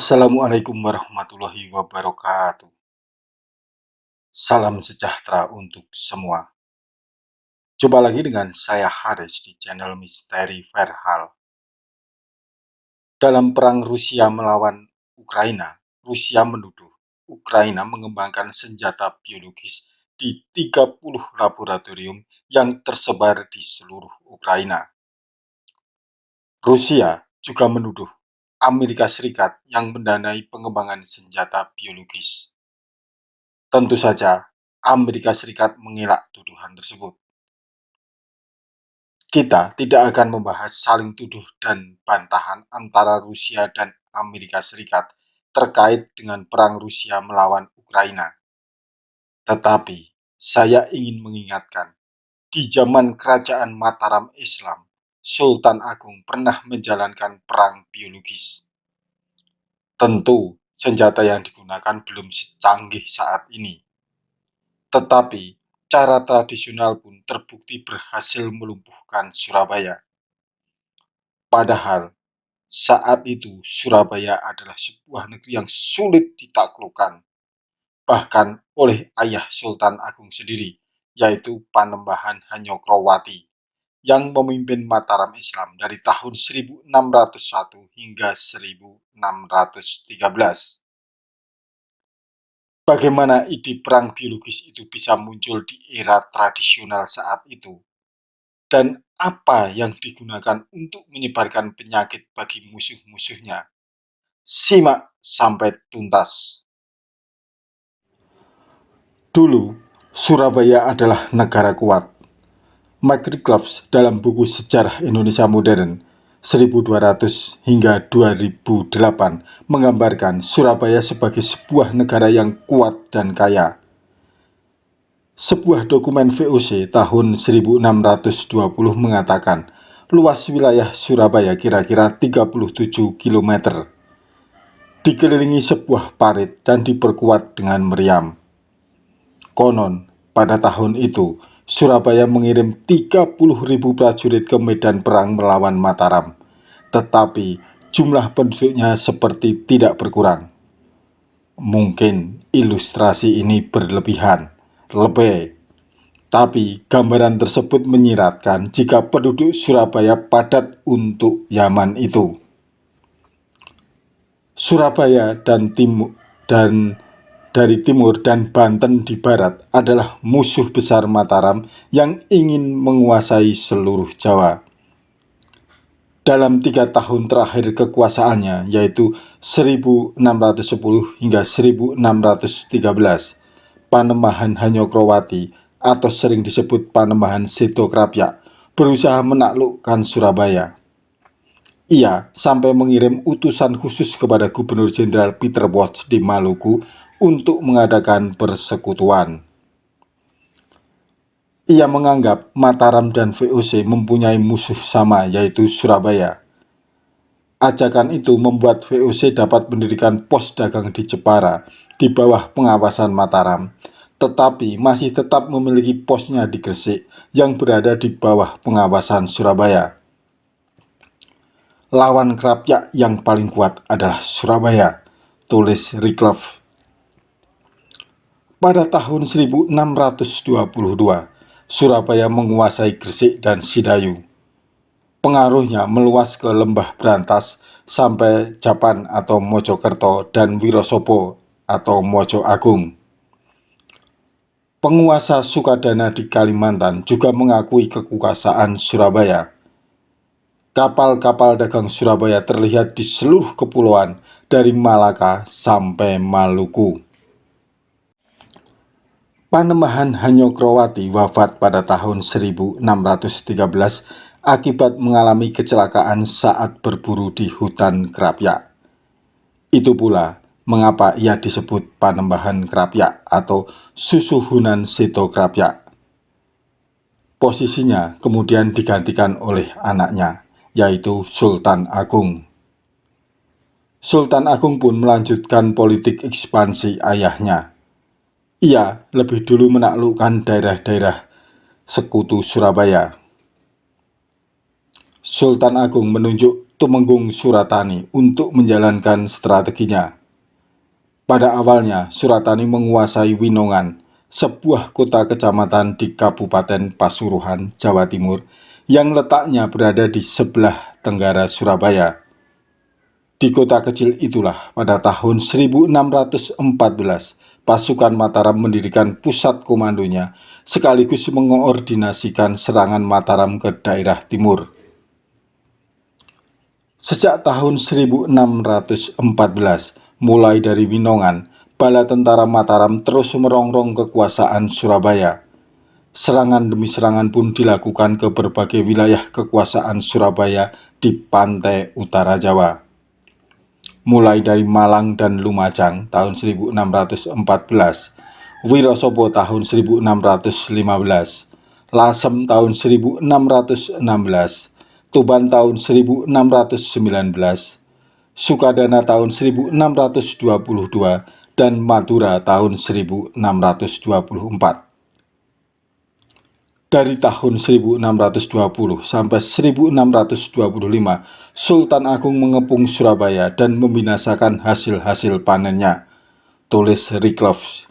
Assalamualaikum warahmatullahi wabarakatuh. Salam sejahtera untuk semua. Coba lagi dengan saya Haris di channel Misteri Verhal. Dalam perang Rusia melawan Ukraina, Rusia menuduh Ukraina mengembangkan senjata biologis di 30 laboratorium yang tersebar di seluruh Ukraina. Rusia juga menuduh Amerika Serikat yang mendanai pengembangan senjata biologis. Tentu saja, Amerika Serikat mengelak tuduhan tersebut. Kita tidak akan membahas saling tuduh dan bantahan antara Rusia dan Amerika Serikat terkait dengan perang Rusia melawan Ukraina. Tetapi, saya ingin mengingatkan, di zaman kerajaan Mataram Islam, Sultan Agung pernah menjalankan perang biologis. Tentu, senjata yang digunakan belum secanggih saat ini. Tetapi, cara tradisional pun terbukti berhasil melumpuhkan Surabaya. Padahal, saat itu Surabaya adalah sebuah negeri yang sulit ditaklukkan, bahkan oleh ayah Sultan Agung sendiri, yaitu Panembahan Hanyokrowati, yang memimpin Mataram Islam dari tahun 1601 hingga 1613. Bagaimana ide perang biologis itu bisa muncul di era tradisional saat itu? Dan apa yang digunakan untuk menyebarkan penyakit bagi musuh-musuhnya? Simak sampai tuntas. Dulu, Surabaya adalah negara kuat. Mike Reclus dalam buku Sejarah Indonesia Modern 1200 hingga 2008 menggambarkan Surabaya sebagai sebuah negara yang kuat dan kaya. Sebuah dokumen VOC tahun 1620 mengatakan luas wilayah Surabaya kira-kira 37 km, dikelilingi sebuah parit dan diperkuat dengan meriam. Konon, pada tahun itu, Surabaya mengirim 30.000 prajurit ke medan perang melawan Mataram, tetapi jumlah penduduknya seperti tidak berkurang. Mungkin ilustrasi ini berlebihan, lebih. Tapi gambaran tersebut menyiratkan jika penduduk Surabaya padat untuk zaman itu. Surabaya dan dari timur dan Banten di barat adalah musuh besar Mataram yang ingin menguasai seluruh Jawa. Dalam 3 tahun terakhir kekuasaannya, yaitu 1610 hingga 1613, Panembahan Hanyokrowati atau sering disebut Panembahan Setokrapyak berusaha menaklukkan Surabaya. Ia sampai mengirim utusan khusus kepada Gubernur Jenderal Peter Watts di Maluku untuk mengadakan persekutuan. Ia menganggap Mataram dan VOC mempunyai musuh sama, yaitu Surabaya. Ajakan itu membuat VOC dapat mendirikan pos dagang di Jepara di bawah pengawasan Mataram, tetapi masih tetap memiliki posnya di Gresik yang berada di bawah pengawasan Surabaya. Lawan Krapyak yang paling kuat adalah Surabaya, tulis Reclus. Pada tahun 1622, Surabaya menguasai Gresik dan Sidayu. Pengaruhnya meluas ke Lembah Brantas sampai Japan atau Mojokerto dan Wirosopo atau Mojo Agung. Penguasa Sukadana di Kalimantan juga mengakui kekuasaan Surabaya. Kapal-kapal dagang Surabaya terlihat di seluruh kepulauan dari Malaka sampai Maluku. Panembahan Hanyokrowati wafat pada tahun 1613 akibat mengalami kecelakaan saat berburu di hutan Krapyak. Itu pula mengapa ia disebut Panembahan Krapyak atau Susuhunan Setokrapyak. Posisinya kemudian digantikan oleh anaknya, yaitu Sultan Agung. Sultan Agung pun melanjutkan politik ekspansi ayahnya. Ia lebih dulu menaklukkan daerah-daerah sekutu Surabaya. Sultan Agung menunjuk Tumenggung Suratani untuk menjalankan strateginya. Pada awalnya, Suratani menguasai Winongan, sebuah kota kecamatan di Kabupaten Pasuruan, Jawa Timur, yang letaknya berada di sebelah tenggara Surabaya. Di kota kecil itulah, pada tahun 1614, pasukan Mataram mendirikan pusat komandonya, sekaligus mengoordinasikan serangan Mataram ke daerah timur. Sejak tahun 1614, mulai dari Winongan, bala tentara Mataram terus merongrong kekuasaan Surabaya. Serangan demi serangan pun dilakukan ke berbagai wilayah kekuasaan Surabaya di pantai utara Jawa. Mulai dari Malang dan Lumajang tahun 1614, Wirosobo tahun 1615, Lasem tahun 1616, Tuban tahun 1619, Sukadana tahun 1622, dan Madura tahun 1624. Dari tahun 1620 sampai 1625, Sultan Agung mengepung Surabaya dan membinasakan hasil-hasil panennya, tulis Rikloff.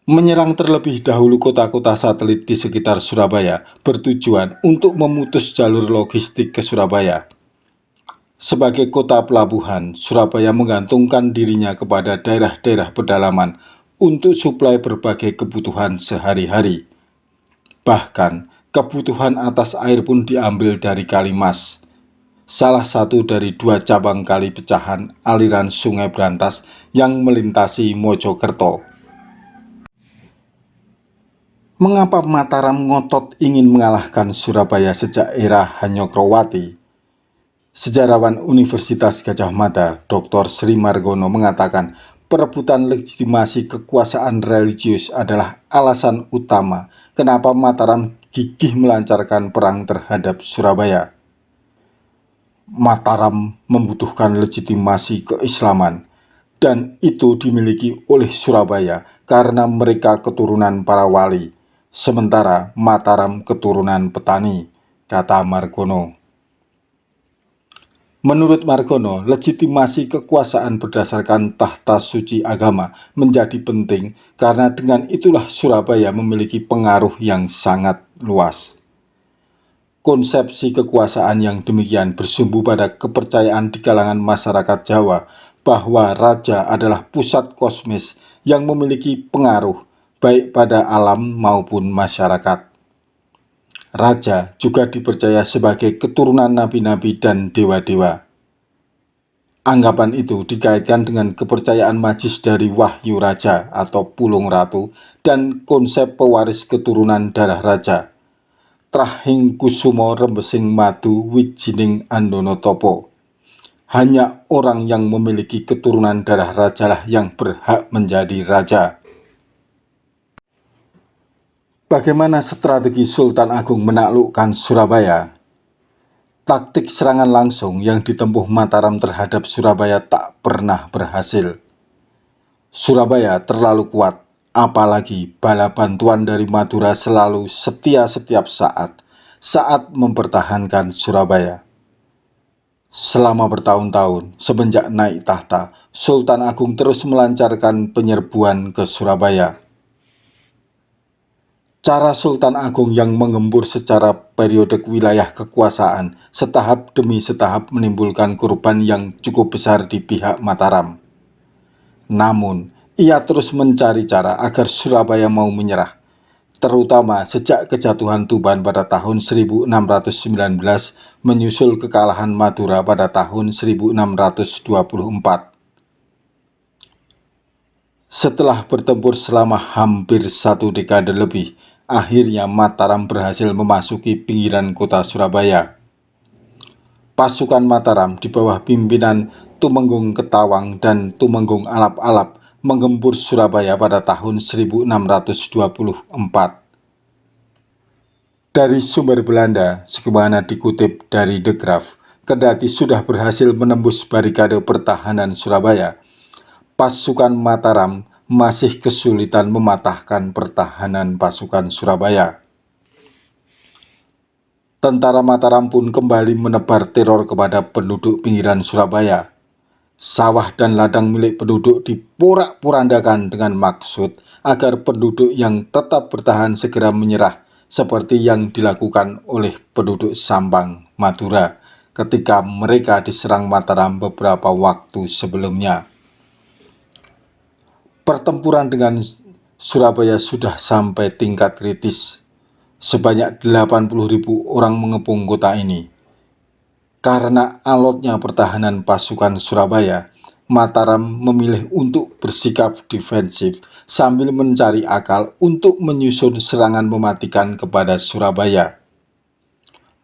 Menyerang terlebih dahulu kota-kota satelit di sekitar Surabaya bertujuan untuk memutus jalur logistik ke Surabaya. Sebagai kota pelabuhan, Surabaya menggantungkan dirinya kepada daerah-daerah pedalaman untuk suplai berbagai kebutuhan sehari-hari. Bahkan, kebutuhan atas air pun diambil dari Kalimas, salah satu dari dua cabang kali pecahan aliran Sungai Brantas yang melintasi Mojokerto. Mengapa Mataram ngotot ingin mengalahkan Surabaya sejak era Hanyokrowati? Sejarawan Universitas Gadjah Mada, Dr. Sri Margono mengatakan perebutan legitimasi kekuasaan religius adalah alasan utama kenapa Mataram gigih melancarkan perang terhadap Surabaya. Mataram membutuhkan legitimasi keislaman, dan itu dimiliki oleh Surabaya karena mereka keturunan para wali, sementara Mataram keturunan petani, kata Margono. Menurut Margono, legitimasi kekuasaan berdasarkan tahta suci agama menjadi penting karena dengan itulah Surabaya memiliki pengaruh yang sangat luas. Konsepsi kekuasaan yang demikian bersumber pada kepercayaan di kalangan masyarakat Jawa bahwa raja adalah pusat kosmis yang memiliki pengaruh baik pada alam maupun masyarakat. Raja juga dipercaya sebagai keturunan nabi-nabi dan dewa-dewa. Anggapan itu dikaitkan dengan kepercayaan magis dari Wahyu Raja atau Pulung Ratu dan konsep pewaris keturunan darah raja. Trahing kusumo rembesing madu wijining andono topo. Hanya orang yang memiliki keturunan darah rajalah yang berhak menjadi raja. Bagaimana strategi Sultan Agung menaklukkan Surabaya? Taktik serangan langsung yang ditempuh Mataram terhadap Surabaya tak pernah berhasil. Surabaya terlalu kuat, apalagi bala bantuan dari Madura selalu setia setiap saat mempertahankan Surabaya. Selama bertahun-tahun, semenjak naik tahta, Sultan Agung terus melancarkan penyerbuan ke Surabaya. Cara Sultan Agung yang menggempur secara periodik wilayah kekuasaan setahap demi setahap menimbulkan korban yang cukup besar di pihak Mataram. Namun, ia terus mencari cara agar Surabaya mau menyerah, terutama sejak kejatuhan Tuban pada tahun 1619 menyusul kekalahan Madura pada tahun 1624. Setelah bertempur selama hampir satu dekade lebih, akhirnya Mataram berhasil memasuki pinggiran kota Surabaya. Pasukan Mataram di bawah pimpinan Tumenggung Ketawang dan Tumenggung Alap-Alap menggempur Surabaya pada tahun 1624. Dari sumber Belanda, sebagaimana dikutip dari The Graph, kendati sudah berhasil menembus barikade pertahanan Surabaya, pasukan Mataram masih kesulitan mematahkan pertahanan pasukan Surabaya. Tentara Mataram pun kembali menebar teror kepada penduduk pinggiran Surabaya. Sawah dan ladang milik penduduk diporak-porandakan dengan maksud agar penduduk yang tetap bertahan segera menyerah, seperti yang dilakukan oleh penduduk Sambang, Madura, ketika mereka diserang Mataram beberapa waktu sebelumnya. Pertempuran dengan Surabaya sudah sampai tingkat kritis. Sebanyak 80.000 orang mengepung kota ini. Karena alotnya pertahanan pasukan Surabaya, Mataram memilih untuk bersikap defensif sambil mencari akal untuk menyusun serangan mematikan kepada Surabaya.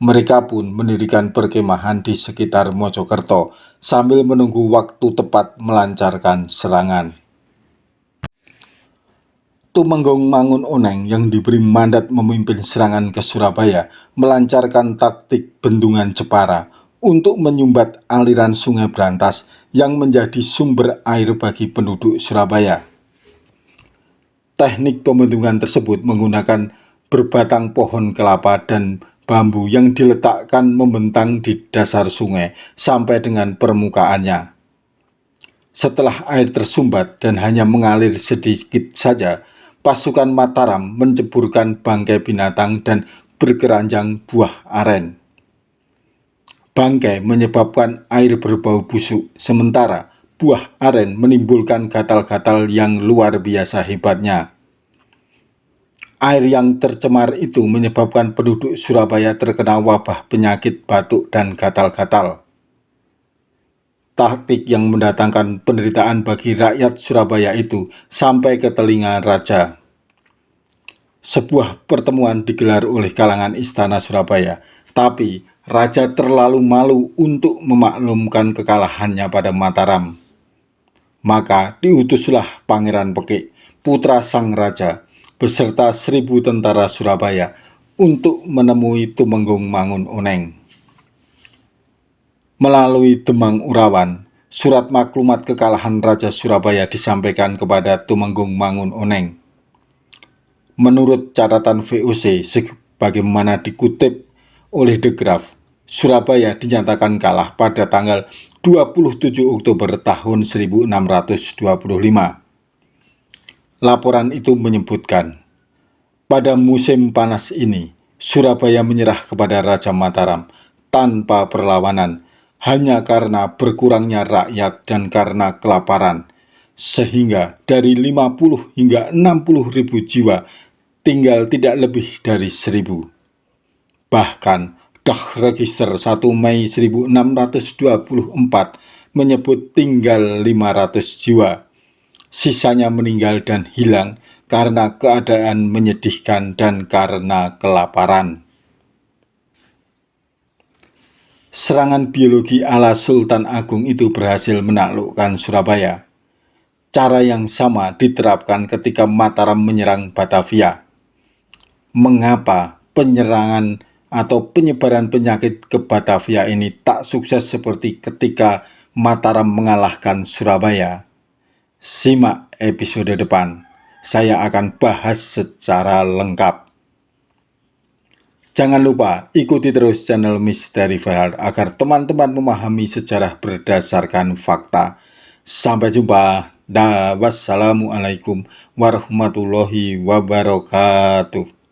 Mereka pun mendirikan perkemahan di sekitar Mojokerto sambil menunggu waktu tepat melancarkan serangan. Tumenggung Mangun Oneng yang diberi mandat memimpin serangan ke Surabaya melancarkan taktik bendungan Jepara untuk menyumbat aliran Sungai Brantas yang menjadi sumber air bagi penduduk Surabaya. Teknik pembendungan tersebut menggunakan berbatang pohon kelapa dan bambu yang diletakkan membentang di dasar sungai sampai dengan permukaannya. Setelah air tersumbat dan hanya mengalir sedikit saja, pasukan Mataram menceburkan bangkai binatang dan berkeranjang buah aren. Bangkai menyebabkan air berbau busuk, sementara buah aren menimbulkan gatal-gatal yang luar biasa hebatnya. Air yang tercemar itu menyebabkan penduduk Surabaya terkena wabah penyakit batuk dan gatal-gatal. Taktik yang mendatangkan penderitaan bagi rakyat Surabaya itu sampai ke telinga raja. Sebuah pertemuan digelar oleh kalangan istana Surabaya, tapi raja terlalu malu untuk memaklumkan kekalahannya pada Mataram. Maka diutuslah Pangeran Pekik, putra sang raja, beserta 1.000 tentara Surabaya untuk menemui Tumenggung Mangun Oneng. Melalui Demang Urawan, surat maklumat kekalahan Raja Surabaya disampaikan kepada Tumenggung Mangun Oneng. Menurut catatan VOC, sebagaimana dikutip oleh The Graph, Surabaya dinyatakan kalah pada tanggal 27 Oktober tahun 1625. Laporan itu menyebutkan, pada musim panas ini, Surabaya menyerah kepada Raja Mataram tanpa perlawanan, hanya karena berkurangnya rakyat dan karena kelaparan, sehingga dari 50 hingga 60 ribu jiwa tinggal tidak lebih dari 1.000. Bahkan, Dagregister 1 Mei 1624 menyebut tinggal 500 jiwa. Sisanya meninggal dan hilang karena keadaan menyedihkan dan karena kelaparan. Serangan biologi ala Sultan Agung itu berhasil menaklukkan Surabaya. Cara yang sama diterapkan ketika Mataram menyerang Batavia. Mengapa penyerangan atau penyebaran penyakit ke Batavia ini tak sukses seperti ketika Mataram mengalahkan Surabaya? Simak episode depan. Saya akan bahas secara lengkap. Jangan lupa ikuti terus channel Misteri Verhard agar teman-teman memahami sejarah berdasarkan fakta. Sampai jumpa. Wassalamualaikum warahmatullahi wabarakatuh.